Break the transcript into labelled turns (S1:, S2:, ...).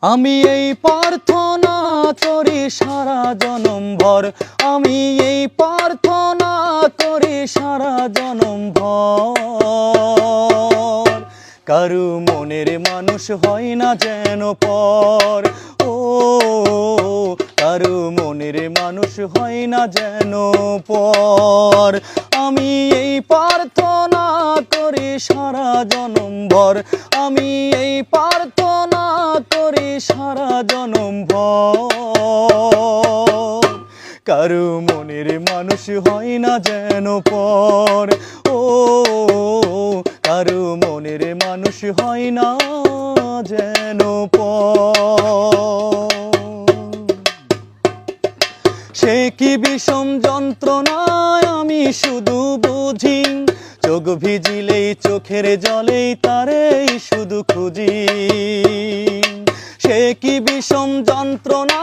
S1: আমি এই প্রার্থনা করি সারা জনম ভর, আমি এই প্রার্থনা করি সারা জনম ভর। কারু মনের মানুষ হয় না যেন পর, ও কারু মনের মানুষ হয় না যেন পর। আমি এই প্রার্থনা করি সারা জনম ভর, আমি এই প্রার্থনা করি সারা জনম ভর। কারু মনের মানুষ হয় না যেন পর, ও কারু মনের মানুষ হয় না যেন পর। সে কি বিষম যন্ত্রণায় আমি শুধু বুঝি, চোখ ভিজিলেই চোখের জলেই তারেই শুধু খুঁজি। সে কি বিষম যন্ত্রণা